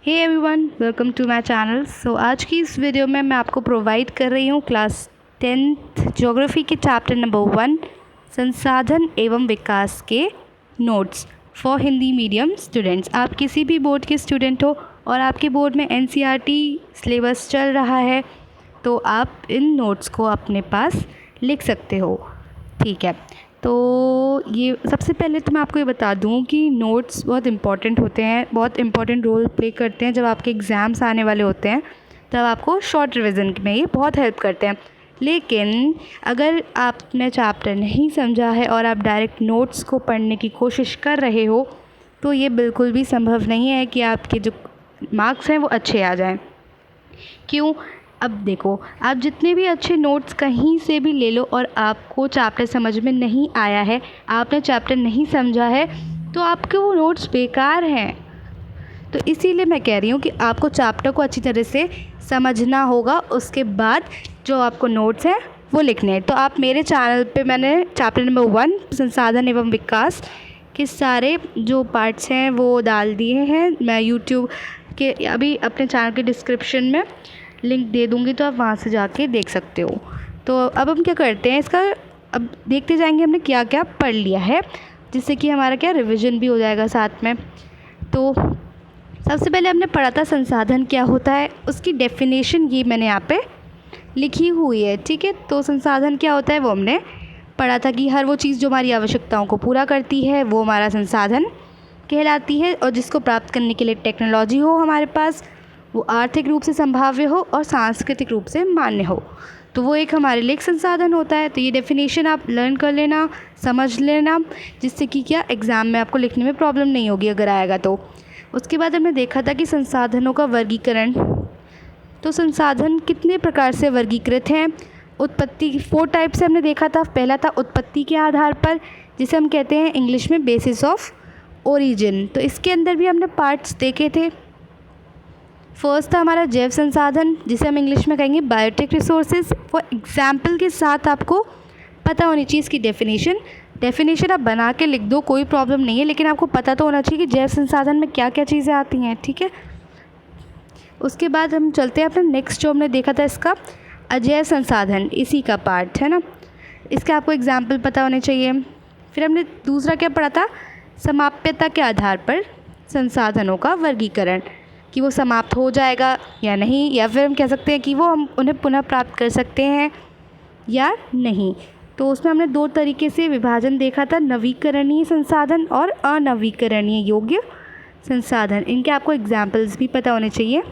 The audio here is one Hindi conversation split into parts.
Hey everyone, welcome to my channel. आज की इस वीडियो में मैं आपको प्रोवाइड कर रही हूँ क्लास 10th ज्योग्राफी के चैप्टर नंबर 1 संसाधन एवं विकास के notes for Hindi medium students. आप किसी भी बोर्ड के स्टूडेंट हो और आपके बोर्ड में एनसीईआरटी सिलेबस चल रहा है तो आप इन नोट्स को अपने पास लिख सकते हो। ठीक है, तो ये सबसे पहले तो मैं आपको ये बता दूं कि नोट्स बहुत इम्पॉर्टेंट होते हैं, बहुत इम्पॉर्टेंट रोल प्ले करते हैं। जब आपके एग्ज़ाम्स आने वाले होते हैं तब आपको शॉर्ट रिवीजन में ये बहुत हेल्प करते हैं। लेकिन अगर आपने चैप्टर नहीं समझा है और आप डायरेक्ट नोट्स को पढ़ने की कोशिश कर रहे हो तो ये बिल्कुल भी संभव नहीं है कि आपके जो मार्क्स हैं वो अच्छे आ जाएं। क्यों? अब देखो, आप जितने भी अच्छे नोट्स कहीं से भी ले लो और आपको चैप्टर समझ में नहीं आया है, आपने चैप्टर नहीं समझा है, तो आपके वो नोट्स बेकार हैं। तो इसीलिए मैं कह रही हूँ कि आपको चैप्टर को अच्छी तरह से समझना होगा, उसके बाद जो आपको नोट्स हैं वो लिखने हैं। तो आप मेरे चैनल पे मैंने चैप्टर नंबर 1 संसाधन एवं विकास के सारे जो पार्ट्स हैं वो डाल दिए हैं। मैं यूट्यूब के अभी अपने चैनल के डिस्क्रिप्शन में लिंक दे दूँगी, तो आप वहाँ से जाके देख सकते हो। तो अब हम क्या करते हैं, इसका अब देखते जाएंगे हमने क्या क्या पढ़ लिया है, जिससे कि हमारा क्या रिवीजन भी हो जाएगा साथ में। तो सबसे पहले हमने पढ़ा था संसाधन क्या होता है, उसकी डेफिनेशन ये मैंने यहाँ पे लिखी हुई है। ठीक है, तो संसाधन क्या होता है वो हमने पढ़ा था कि हर वो चीज़ जो हमारी आवश्यकताओं को पूरा करती है वो हमारा संसाधन कहलाती है, और जिसको प्राप्त करने के लिए टेक्नोलॉजी हो हमारे पास, वो आर्थिक रूप से संभाव्य हो और सांस्कृतिक रूप से मान्य हो, तो वो एक हमारे लिए एक संसाधन होता है। तो ये डेफिनेशन आप लर्न कर लेना, समझ लेना, जिससे कि क्या एग्ज़ाम में आपको लिखने में प्रॉब्लम नहीं होगी अगर आएगा तो। उसके बाद हमने देखा था कि संसाधनों का वर्गीकरण। तो संसाधन कितने प्रकार से वर्गीकृत हैं? उत्पत्ति 4 टाइप से हमने देखा था। पहला था उत्पत्ति के आधार पर, जिसे हम कहते हैं इंग्लिश में बेसिस ऑफ ओरिजिन। तो इसके अंदर भी हमने पार्ट्स देखे थे। फर्स्ट था हमारा जैव संसाधन, जिसे हम इंग्लिश में कहेंगे बायोटिक रिसोर्सेज। वो एग्जाम्पल के साथ आपको पता होनी चाहिए इसकी डेफिनेशन आप बना के लिख दो, कोई प्रॉब्लम नहीं है, लेकिन आपको पता तो होना चाहिए कि जैव संसाधन में क्या क्या चीज़ें आती हैं। ठीक है, उसके बाद हम चलते हैं अपना नेक्स्ट जो हमने देखा था इसका अजैव संसाधन, इसी का पार्ट है ना, इसके आपको एग्जाम्पल पता होने चाहिए। फिर हमने दूसरा क्या पढ़ा था, समाप्यता के आधार पर संसाधनों का वर्गीकरण, कि वो समाप्त हो जाएगा या नहीं, या फिर हम कह सकते हैं कि वो हम उन्हें पुनः प्राप्त कर सकते हैं या नहीं। तो उसमें हमने 2 तरीके से विभाजन देखा था, नवीकरणीय संसाधन और अनवीकरणीय योग्य संसाधन। इनके आपको एग्जाम्पल्स भी पता होने चाहिए।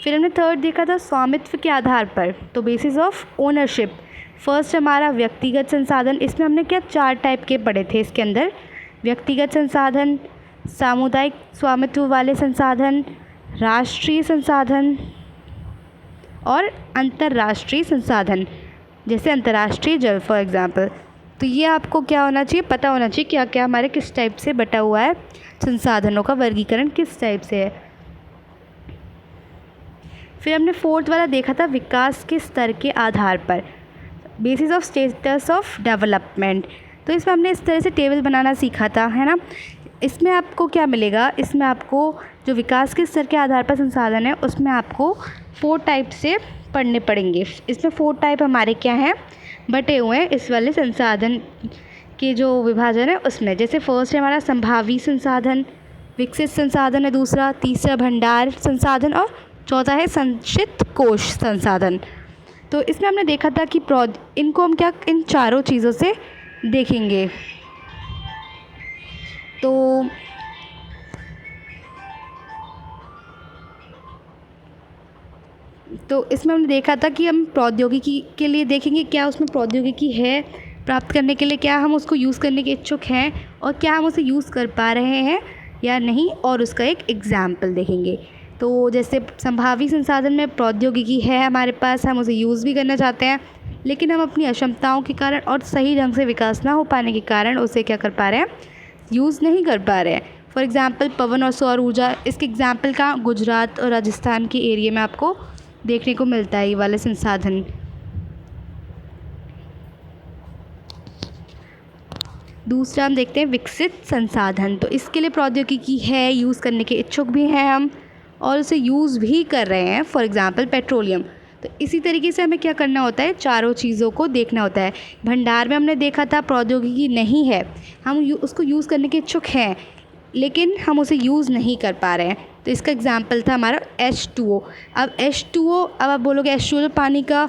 फिर हमने थर्ड देखा था स्वामित्व के आधार पर, तो बेसिस ऑफ ओनरशिप। फर्स्ट हमारा व्यक्तिगत संसाधन, इसमें हमने क्या 4 टाइप के पढ़े थे इसके अंदर, व्यक्तिगत संसाधन, सामुदायिक स्वामित्व वाले संसाधन, राष्ट्रीय संसाधन और अंतर्राष्ट्रीय संसाधन, जैसे अंतर्राष्ट्रीय जल फॉर एग्जाम्पल। तो ये आपको क्या होना चाहिए, पता होना चाहिए क्या क्या हमारे किस टाइप से बटा हुआ है, संसाधनों का वर्गीकरण किस टाइप से है। फिर हमने 4th वाला देखा था विकास के स्तर के आधार पर, basis of status of development. तो इसमें हमने इस तरह से टेबल बनाना सीखा था, है ना। इसमें आपको क्या मिलेगा, इसमें आपको जो विकास के स्तर के आधार पर संसाधन है उसमें आपको 4 टाइप से पढ़ने पड़ेंगे। इसमें 4 टाइप हमारे क्या हैं, बटे हुए हैं इस वाले संसाधन के जो विभाजन है उसमें। जैसे फर्स्ट है हमारा संभावी संसाधन, विकसित संसाधन है दूसरा, तीसरा भंडार संसाधन और चौथा है संचित कोश संसाधन। तो इसमें हमने देखा था कि इनको हम क्या इन चारों चीज़ों से देखेंगे। तो इसमें हमने देखा था कि हम प्रौद्योगिकी के लिए देखेंगे, क्या उसमें प्रौद्योगिकी है प्राप्त करने के लिए, क्या हम उसको यूज़ करने के इच्छुक हैं और क्या हम उसे यूज़ कर पा रहे हैं या नहीं, और उसका एक एग्ज़ाम्पल देखेंगे। तो जैसे संभावी संसाधन में प्रौद्योगिकी है हमारे पास, हम उसे यूज़ भी करना चाहते हैं, लेकिन हम अपनी अक्षमताओं के कारण और सही ढंग से विकास ना हो पाने के कारण उसे क्या कर पा रहे हैं, यूज़ नहीं कर पा रहे हैं। फॉर एग्ज़ाम्पल पवन और सौर ऊर्जा, इसके एग्ज़ाम्पल का गुजरात और राजस्थान के एरिया में आपको देखने को मिलता है ये वाले संसाधन। दूसरा हम देखते हैं विकसित संसाधन। तो इसके लिए प्रौद्योगिकी है, यूज़ करने के इच्छुक भी हैं हम और उसे यूज़ भी कर रहे हैं। For example petroleum. तो इसी तरीके से हमें क्या करना होता है, चारों चीज़ों को देखना होता है। भंडार में हमने देखा था प्रौद्योगिकी नहीं है, हम उसको यूज़ करने के इच्छुक हैं लेकिन हम उसे यूज़ नहीं कर पा रहे हैं। तो इसका एग्ज़ाम्पल था हमारा H2O। अब H2O, अब आप बोलोगे H2O तो पानी का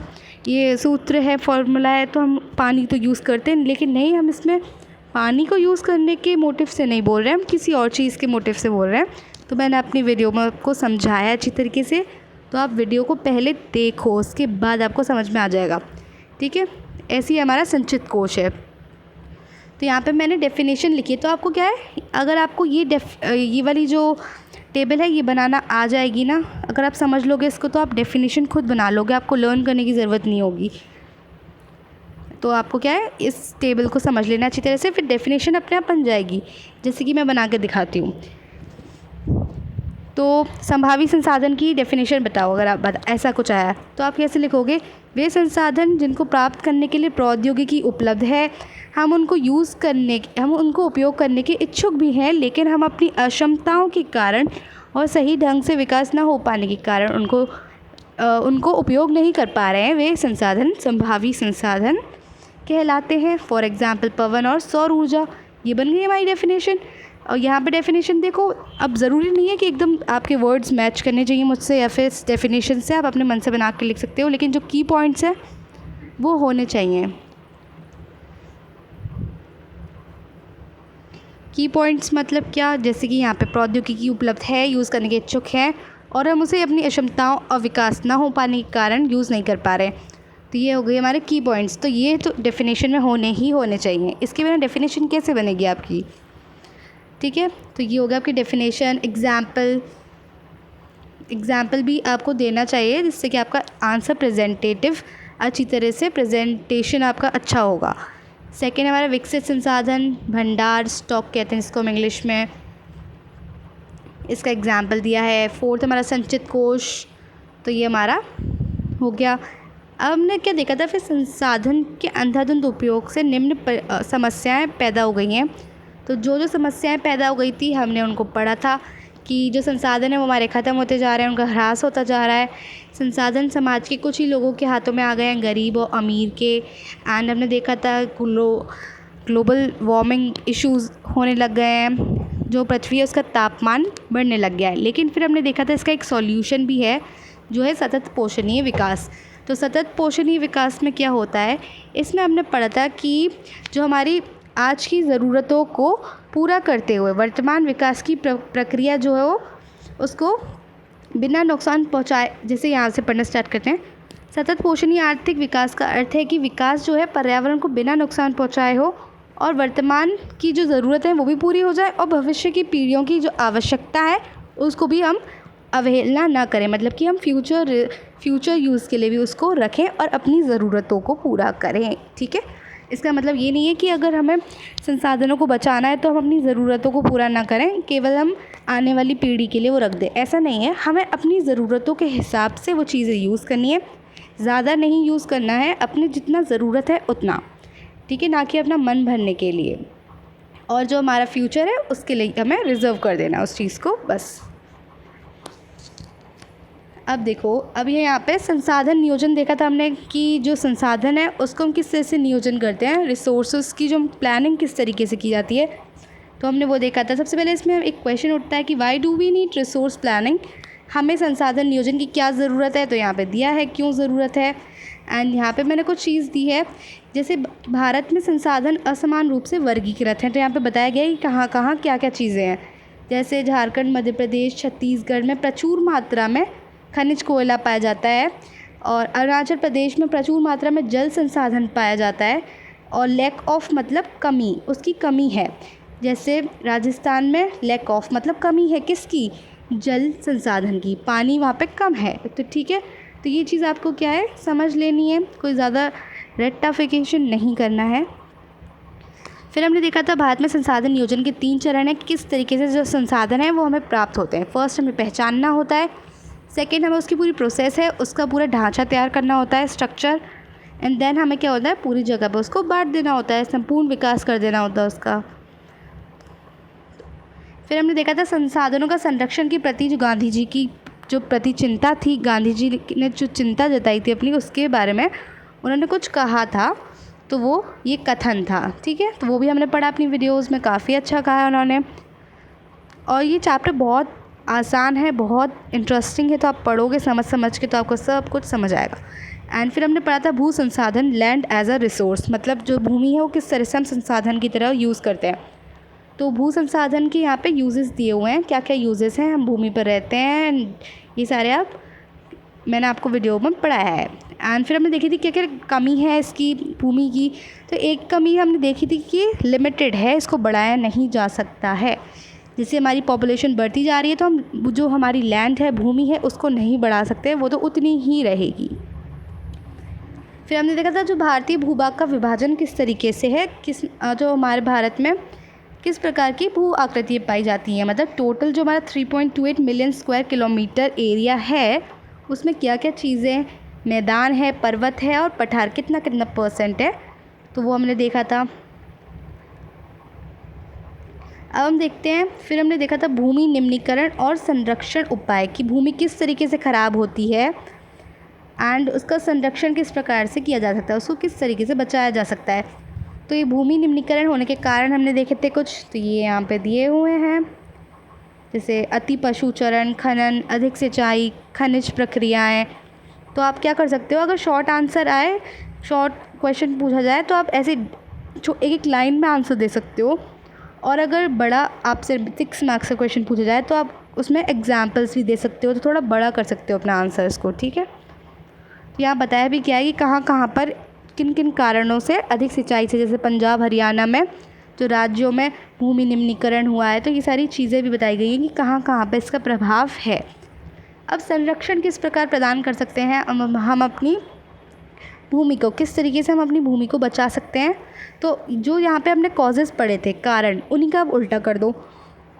ये सूत्र है, फॉर्मूला है, तो हम पानी तो यूज़ करते हैं, लेकिन नहीं, हम इसमें पानी को यूज़ करने के मोटिव से नहीं बोल रहे हैं, हम किसी और चीज़ के मोटिव से बोल रहे हैं। तो मैंने अपनी वीडियो में आपको समझाया अच्छी तरीके से, तो आप वीडियो को पहले देखो, उसके बाद आपको समझ में आ जाएगा। ठीक है, ऐसे ही हमारा संचित कोश है। तो यहाँ पे मैंने डेफिनेशन लिखी है। तो आपको क्या है, अगर आपको ये वाली जो टेबल है ये बनाना आ जाएगी ना, अगर आप समझ लोगे इसको तो आप डेफिनेशन खुद बना लोगे, आपको लर्न करने की ज़रूरत नहीं होगी। तो आपको क्या है, इस टेबल को समझ लेना अच्छी तरह से, फिर डेफिनेशन अपने आप बन जाएगी, जैसे कि मैं बना के दिखाती हूँ। तो संभावी संसाधन की डेफिनेशन बताओ, अगर आप ऐसा कुछ आया तो आप कैसे लिखोगे, वे संसाधन जिनको प्राप्त करने के लिए प्रौद्योगिकी उपलब्ध है, हम उनको उपयोग करने के इच्छुक भी हैं, लेकिन हम अपनी अक्षमताओं के कारण और सही ढंग से विकास ना हो पाने के कारण उनको उपयोग नहीं कर पा रहे हैं। वे संसाधन संभावी संसाधन कहलाते हैं। फॉर एग्ज़ाम्पल पवन और सौर ऊर्जा। ये बन गई हमारी डेफिनेशन। और यहाँ पे डेफिनेशन देखो, अब ज़रूरी नहीं है कि एकदम आपके वर्ड्स मैच करने चाहिए मुझसे या फिर डेफिनेशन से, आप अपने मन से बना के लिख सकते हो, लेकिन जो की पॉइंट्स हैं वो होने चाहिए। की पॉइंट्स मतलब क्या, जैसे कि यहाँ पे प्रौद्योगिकी उपलब्ध है, यूज़ करने के इच्छुक हैं और हम उसे अपनी क्षमताओं और विकास ना हो पाने के कारण यूज़ नहीं कर पा रहे। तो ये हो गई हमारे की पॉइंट्स। तो ये तो डेफिनेशन में होने चाहिए, इसके बिना डेफिनेशन कैसे बनेगी आपकी। ठीक है, तो ये हो गया आपकी डेफिनेशन। एग्ज़ाम्पल भी आपको देना चाहिए, जिससे कि आपका आंसर प्रेजेंटेटिव अच्छी तरह से प्रेजेंटेशन आपका अच्छा होगा। सेकेंड हमारा विकसित संसाधन, भंडार, स्टॉक कहते हैं इसको हम इंग्लिश में, इसका एग्ज़ाम्पल दिया है। फोर्थ हमारा संचित कोश। तो ये हमारा हो गया। अब हमने क्या देखा था, फिर संसाधन के अंधाधुंध उपयोग से निम्न समस्याएं पैदा हो गई हैं। तो जो समस्याएं पैदा हो गई थी हमने उनको पढ़ा था कि जो संसाधन है वो हमारे ख़त्म होते जा रहे हैं, उनका ह्रास होता जा रहा है। संसाधन समाज के कुछ ही लोगों के हाथों में आ गए हैं, गरीब और अमीर के। एंड हमने देखा था ग्लोबल वार्मिंग इश्यूज़ होने लग गए हैं, जो पृथ्वी है उसका तापमान बढ़ने लग गया है। लेकिन फिर हमने देखा था इसका एक सॉल्यूशन भी है, जो है सतत पोषणीय विकास। तो सतत पोषणीय विकास में क्या होता है, इसमें हमने पढ़ा था कि जो हमारी आज की ज़रूरतों को पूरा करते हुए वर्तमान विकास की प्रक्रिया जो है वो उसको बिना नुकसान पहुंचाए, जैसे यहाँ से पढ़ना स्टार्ट करते हैं। सतत पोषणीय आर्थिक विकास का अर्थ है कि विकास जो है पर्यावरण को बिना नुकसान पहुंचाए हो और वर्तमान की जो ज़रूरत है वो भी पूरी हो जाए और भविष्य की पीढ़ियों की जो आवश्यकता है उसको भी हम अवहेलना ना करें, मतलब कि हम फ्यूचर यूज़ के लिए भी उसको रखें और अपनी ज़रूरतों को पूरा करें। ठीक है, इसका मतलब ये नहीं है कि अगर हमें संसाधनों को बचाना है तो हम अपनी ज़रूरतों को पूरा ना करें, केवल हम आने वाली पीढ़ी के लिए वो रख दें, ऐसा नहीं है। हमें अपनी ज़रूरतों के हिसाब से वो चीज़ें यूज़ करनी है, ज़्यादा नहीं यूज़ करना है, अपनी जितना ज़रूरत है उतना। ठीक है, ना कि अपना मन भरने के लिए। और जो हमारा फ्यूचर है उसके लिए हमें रिज़र्व कर देना उस चीज़ को, बस। अब देखो, अब ये यहाँ पे संसाधन नियोजन देखा था हमने कि जो संसाधन है उसको हम किस तरह से नियोजन करते हैं, रिसोर्सेज की जो प्लानिंग किस तरीके से की जाती है, तो हमने वो देखा था। सबसे पहले इसमें एक क्वेश्चन उठता है कि why do we need resource planning, हमें संसाधन नियोजन की क्या ज़रूरत है। तो यहाँ पे दिया है क्यों ज़रूरत है। एंड यहाँ पे मैंने कुछ चीज़ दी है, जैसे भारत में संसाधन असमान रूप से वर्गीकृत हैं। तो यहाँ पे बताया गया है कि कहाँ कहाँ क्या क्या चीज़ें हैं, जैसे झारखंड, मध्य प्रदेश, छत्तीसगढ़ में प्रचुर मात्रा में खनिज कोयला पाया जाता है और अरुणाचल प्रदेश में प्रचुर मात्रा में जल संसाधन पाया जाता है और लैक ऑफ मतलब कमी, उसकी कमी है। जैसे राजस्थान में लैक ऑफ मतलब कमी है किसकी, जल संसाधन की, पानी वहाँ पे कम है। तो ठीक है, तो ये चीज़ आपको क्या है समझ लेनी है, कोई ज़्यादा रेक्टिफिकेशन नहीं करना है। फिर हमने देखा था भारत में संसाधन नियोजन के 3 चरण हैं, किस तरीके से जो संसाधन है वो हमें प्राप्त होते हैं। फर्स्ट हमें पहचानना होता है, सेकेंड हमें उसकी पूरी प्रोसेस है, उसका पूरा ढांचा तैयार करना होता है, स्ट्रक्चर। एंड देन हमें क्या होता है, पूरी जगह पर उसको बांट देना होता है, संपूर्ण विकास कर देना होता है उसका। फिर हमने देखा था संसाधनों का संरक्षण के प्रति जो गांधी जी की जो प्रति चिंता थी, गांधी जी ने जो चिंता जताई थी अपनी, उसके बारे में उन्होंने कुछ कहा था, तो वो ये कथन था। ठीक है, तो वो भी हमने पढ़ा अपनी वीडियोस में, काफ़ी अच्छा कहा उन्होंने। और ये चैप्टर बहुत आसान है, बहुत इंटरेस्टिंग है, तो आप पढ़ोगे समझ के तो आपको सब कुछ समझ आएगा। एंड फिर हमने पढ़ा था भू संसाधन, लैंड एज अ रिसोर्स, मतलब जो भूमि है वो किस तरह से हम संसाधन की तरह यूज़ करते हैं। तो भू संसाधन के यहाँ पे यूजेस दिए हुए हैं, क्या क्या यूजेस हैं, हम भूमि पर रहते हैं, ये सारे मैंने आपको वीडियो में पढ़ाया है। एंड फिर हमने देखी थी क्या क्या कमी है इसकी भूमि की। तो एक कमी हमने देखी थी कि लिमिटेड है, इसको बढ़ाया नहीं जा सकता है। जैसे हमारी पॉपुलेशन बढ़ती जा रही है तो हम जो हमारी लैंड है, भूमि है, उसको नहीं बढ़ा सकते, वो तो उतनी ही रहेगी। फिर हमने देखा था जो भारतीय भूभाग का विभाजन किस तरीके से है, जो हमारे भारत में किस प्रकार की भू आकृतियाँ पाई जाती हैं, मतलब टोटल जो हमारा 3.28 मिलियन स्क्वायर किलोमीटर एरिया है, उसमें क्या क्या चीज़ें, मैदान है, पर्वत है और पठार कितना कितना % है, तो वो हमने देखा था। अब हम देखते हैं, फिर हमने देखा था भूमि निम्नीकरण और संरक्षण उपाय, कि भूमि किस तरीके से ख़राब होती है एंड उसका संरक्षण किस प्रकार से किया जा सकता है, उसको किस तरीके से बचाया जा सकता है। तो ये भूमि निम्नीकरण होने के कारण हमने देखे थे कुछ, तो ये यहाँ पे दिए हुए हैं, जैसे अति पशुचरण, खनन, अधिक सिंचाई, खनिज प्रक्रियाएं। तो आप क्या कर सकते हो, अगर शॉर्ट आंसर आए, शॉर्ट क्वेश्चन पूछा जाए, तो आप ऐसे एक एक लाइन में आंसर दे सकते हो। और अगर बड़ा आपसे 6 मार्क्स का क्वेश्चन पूछा जाए तो आप उसमें एग्जाम्पल्स भी दे सकते हो, तो थोड़ा बड़ा कर सकते हो अपना आंसर इसको। ठीक है, तो यहाँ बताया भी क्या है कि कहाँ कहाँ पर किन किन कारणों से अधिक सिंचाई से, जैसे पंजाब हरियाणा में जो राज्यों में भूमि निम्नीकरण हुआ है, तो ये सारी चीज़ें भी बताई गई हैं कि कहाँ कहाँ पर इसका प्रभाव है। अब संरक्षण किस प्रकार प्रदान कर सकते हैं हम अपनी भूमि को, किस तरीके से हम अपनी भूमि को बचा सकते हैं। तो जो यहाँ पे हमने कॉजेज़ पढ़े थे, कारण, उन्हीं का अब उल्टा कर दो।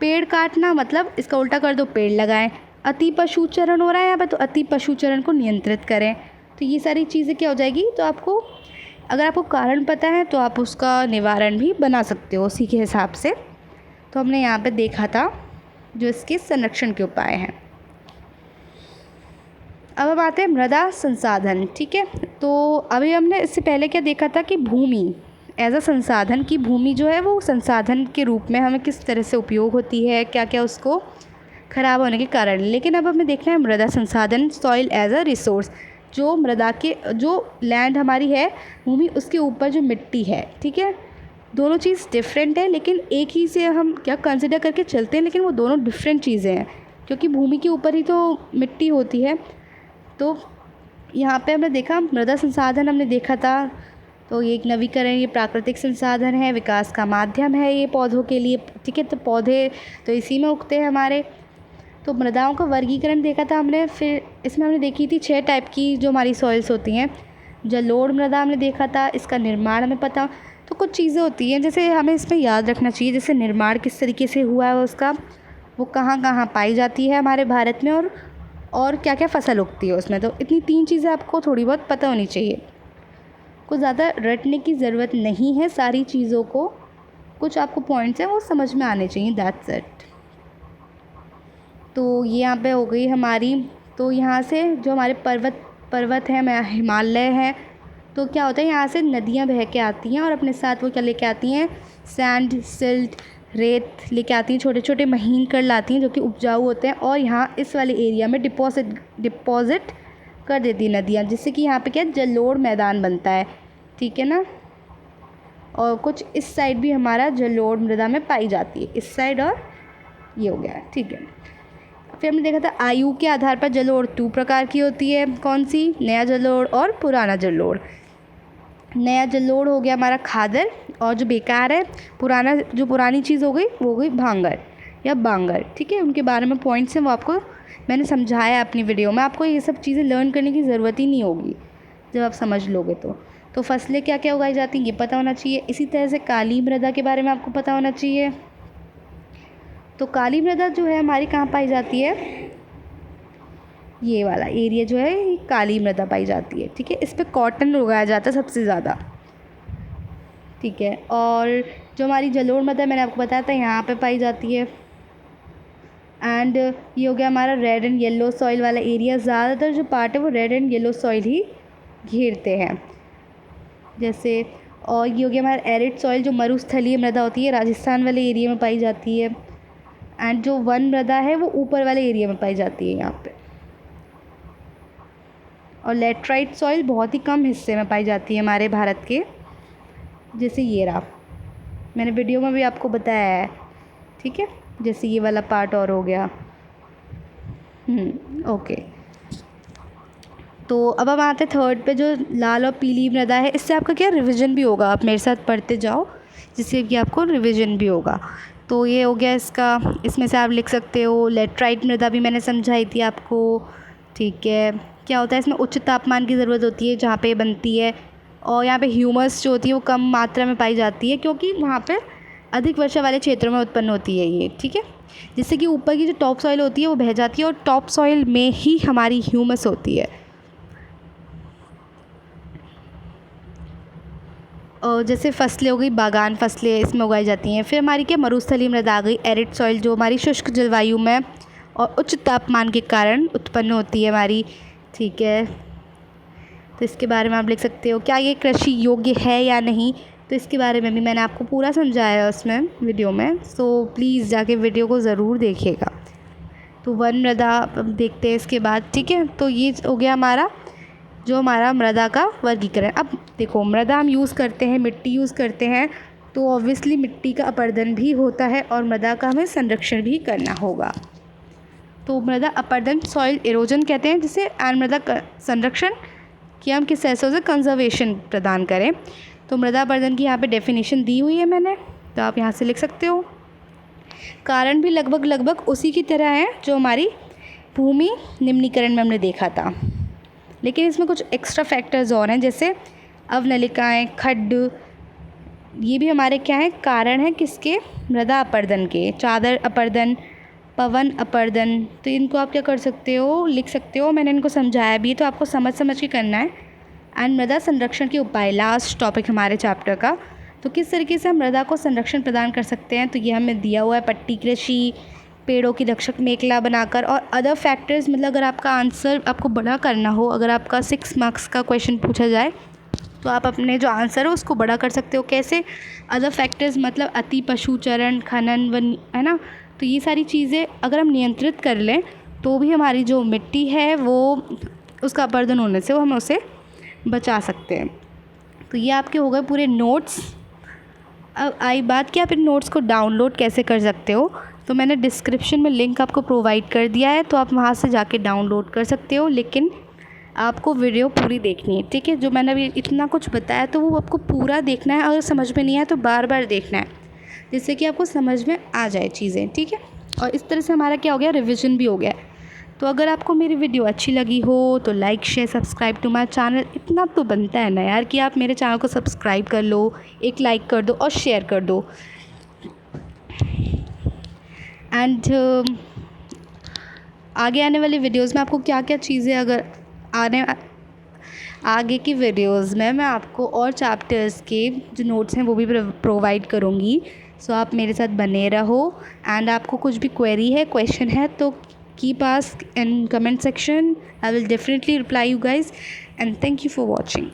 पेड़ काटना मतलब इसका उल्टा कर दो, पेड़ लगाएं। अति पशुचरण हो रहा है यहाँ पे, तो अति पशुचरण को नियंत्रित करें। तो ये सारी चीज़ें क्या हो जाएगी, तो आपको अगर आपको कारण पता है तो आप उसका निवारण भी बना सकते हो उसी के हिसाब से। तो हमने यहाँ पे देखा था जो इसके संरक्षण के उपाय हैं। अब हम आते हैं मृदा संसाधन। ठीक है, तो अभी हमने इससे पहले क्या देखा था कि भूमि एज अ संसाधन, की भूमि जो है वो संसाधन के रूप में हमें किस तरह से उपयोग होती है, क्या क्या उसको ख़राब होने के कारण। लेकिन अब हमें देखना है मृदा संसाधन, सॉइल एज अ रिसोर्स, जो मृदा के, जो लैंड हमारी है, भूमि, उसके ऊपर जो मिट्टी है। ठीक है, दोनों चीज़ डिफरेंट है, लेकिन एक ही से हम क्या कंसिडर करके चलते हैं, लेकिन वो दोनों डिफरेंट चीज़ें हैं, क्योंकि भूमि के ऊपर ही तो मिट्टी होती है। तो यहाँ पे हमने देखा मृदा संसाधन हमने देखा था, तो ये एक नवीकरण, ये प्राकृतिक संसाधन है, विकास का माध्यम है ये पौधों के लिए। ठीक है, तो पौधे तो इसी में उगते हैं हमारे। तो मृदाओं का वर्गीकरण देखा था हमने, फिर इसमें हमने देखी थी 6 टाइप की जो हमारी सॉइल्स होती हैं। जलोढ़ मृदा हमने देखा था, इसका निर्माण हमें पता। तो कुछ चीज़ें होती हैं जैसे हमें इसमें याद रखना चाहिए, जैसे निर्माण किस तरीके से हुआ है उसका, वो कहाँ कहाँ पाई जाती है हमारे भारत में, और क्या क्या फसल उगती है उसमें। तो इतनी 3 चीज़ें आपको थोड़ी बहुत पता होनी चाहिए, कुछ ज़्यादा रटने की ज़रूरत नहीं है सारी चीज़ों को, कुछ आपको पॉइंट्स हैं वो समझ में आने चाहिए, दैट्स इट। तो ये यहाँ पे हो गई हमारी। तो यहाँ से जो हमारे पर्वत है, हिमालय है, तो क्या होता है यहाँ से नदियाँ बह के आती हैं और अपने साथ वो क्या लेके आती हैं, सैंड, सिल्ट, रेत लेके आती हैं, छोटे छोटे महीन कर लाती हैं जो कि उपजाऊ होते हैं, और यहाँ इस वाले एरिया में डिपॉजिट कर देती है नदियाँ, जिससे कि यहाँ पे क्या जलोढ़ मैदान बनता है। ठीक है ना, और कुछ इस साइड भी हमारा जलोढ़ मृदा में पाई जाती है, इस साइड, और ये हो गया है। ठीक है, फिर हमने देखा था आयु के आधार पर जलोढ़ 2 प्रकार की होती है, कौन सी, नया जलोढ़ और पुराना जलोढ़। नया जलोढ़ हो गया हमारा खादर, और जो बेकार है पुराना, जो पुरानी चीज़ हो गई भांगर या बांगर। ठीक है, उनके बारे में पॉइंट्स हैं वो आपको मैंने समझाया अपनी वीडियो में, आपको ये सब चीज़ें लर्न करने की ज़रूरत ही नहीं होगी जब आप समझ लोगे। तो फसलें क्या क्या उगाई जाती हैं ये पता होना चाहिए। इसी तरह से काली मृदा के बारे में आपको पता होना चाहिए। तो काली मृदा जो है हमारी कहाँ पाई जाती है, ये वाला एरिया जो है ये काली मृदा पाई जाती है। ठीक है, इस पर कॉटन उगाया जाता है सबसे ज़्यादा। ठीक है, और जो हमारी जलोढ़ मृदा मैंने आपको बताया था यहाँ पे पाई जाती है। एंड ये हो गया हमारा रेड एंड येलो सॉइल वाला एरिया। ज़्यादातर जो पार्ट है वो रेड एंड येलो सॉइल ही घेरते हैं। जैसे और ये हो गया हमारा एरिड सॉइल, जो मरुस्थलीय मृदा होती है राजस्थान वाले एरिया में पाई जाती है। एंड जो वन मृदा है वो ऊपर वाले एरिया में पाई जाती है यहाँ पे। और लेटराइट सॉइल बहुत ही कम हिस्से में पाई जाती है हमारे भारत के, जैसे ये रहा, मैंने वीडियो में भी आपको बताया है। ठीक है, जैसे ये वाला पार्ट और हो गया। ओके, तो अब हम आते थर्ड पे, जो लाल और पीली मृदा है। इससे आपका क्या रिवीजन भी होगा, आप मेरे साथ पढ़ते जाओ जिससे कि आपको रिवीजन भी होगा। तो ये हो गया इसका, इसमें से आप लिख सकते हो। लेटराइट मृदा भी मैंने समझाई थी आपको। ठीक है, क्या होता है इसमें उच्च तापमान की ज़रूरत होती है जहाँ पे बनती है, और यहाँ पे ह्यूमस जो होती है वो कम मात्रा में पाई जाती है क्योंकि वहाँ पे अधिक वर्षा वाले क्षेत्रों में उत्पन्न होती है ये। ठीक है, जिससे कि ऊपर की जो टॉप सॉइल होती है वो बह जाती है और टॉप सॉइल में ही हमारी ह्यूमस होती है। और जैसे फसलें हो गई, बागान फसलें इसमें उगाई जाती हैं। फिर हमारी क्या मरुस्थलीय मृदा आ गई, एरिड सॉइल, जो हमारी शुष्क जलवायु में और उच्च तापमान के कारण उत्पन्न होती है हमारी। ठीक है, तो इसके बारे में आप लिख सकते हो क्या ये कृषि योग्य है या नहीं। तो इसके बारे में भी मैंने आपको पूरा समझाया है उसमें वीडियो में, सो प्लीज़ जाके वीडियो को ज़रूर देखिएगा। तो वन मृदा देखते हैं इसके बाद। ठीक है, तो ये हो गया हमारा जो हमारा मृदा का वर्गीकरण। अब देखो, मृदा हम यूज़ करते हैं, मिट्टी यूज़ करते हैं, तो ऑब्वियसली मिट्टी का अपरदन भी होता है और मृदा का हमें संरक्षण भी करना होगा। तो मृदा अपरदन सॉइल इरोजन कहते हैं जिसे, और मृदा संरक्षण कि हम किस ऐसे से कंजर्वेशन प्रदान करें। तो मृदा अपरदन की यहाँ पे डेफिनेशन दी हुई है मैंने, तो आप यहाँ से लिख सकते हो। कारण भी लगभग उसी की तरह है जो हमारी भूमि निम्नीकरण में हमने देखा था, लेकिन इसमें कुछ एक्स्ट्रा फैक्टर्स और हैं, जैसे अवनलिकाएँ, खड्ड, ये भी हमारे क्या हैं, कारण हैं किसके, मृदा अपरदन के। चादर अपरदन, पवन अपरदन, तो इनको आप क्या कर सकते हो, लिख सकते हो। मैंने इनको समझाया भी, तो आपको समझ के करना है। एंड मृदा संरक्षण के उपाय, लास्ट टॉपिक हमारे चैप्टर का। तो किस तरीके से हम मृदा को संरक्षण प्रदान कर सकते हैं, तो ये हमें दिया हुआ है। पट्टी कृषि, पेड़ों की रक्षक मेखला बनाकर, और अदर फैक्टर्स। मतलब अगर आपका आंसर आपको बड़ा करना हो, अगर आपका 6 मार्क्स का क्वेश्चन पूछा जाए तो आप अपने जो आंसर है उसको बड़ा कर सकते हो। कैसे, अदर फैक्टर्स मतलब अति पशुचरण, खनन, वन, है ना। तो ये सारी चीज़ें अगर हम नियंत्रित कर लें तो भी हमारी जो मिट्टी है वो, उसका अपरदन होने से वो हम उसे बचा सकते हैं। तो ये आपके हो गए पूरे नोट्स। अब आई बात कि आप इन नोट्स को डाउनलोड कैसे कर सकते हो। तो मैंने डिस्क्रिप्शन में लिंक आपको प्रोवाइड कर दिया है, तो आप वहाँ से जाके डाउनलोड कर सकते हो, लेकिन आपको वीडियो पूरी देखनी है। ठीक है, जो मैंने अभी इतना कुछ बताया तो वो आपको पूरा देखना है। अगर समझ में नहीं आया तो बार बार देखना है, जिससे कि आपको समझ में आ जाए चीज़ें। ठीक है, और इस तरह से हमारा क्या हो गया, रिवीजन भी हो गया। तो अगर आपको मेरी वीडियो अच्छी लगी हो तो like, share, subscribe to my channel. इतना तो बनता है ना यार कि आप मेरे चैनल को सब्सक्राइब कर लो, एक लाइक कर दो और शेयर कर दो। एंड आगे आने वाली वीडियोस में आपको क्या क्या चीज़ें, अगर आगे की वीडियोस में मैं आपको और चैप्टर्स के जो नोट्स हैं वो भी प्रोवाइड करूँगी। सो आप मेरे साथ बने रहो। एंड आपको कुछ भी क्वेरी है, क्वेश्चन है, तो keep ask in comment section. I will definitely reply you guys, and thank you for watching.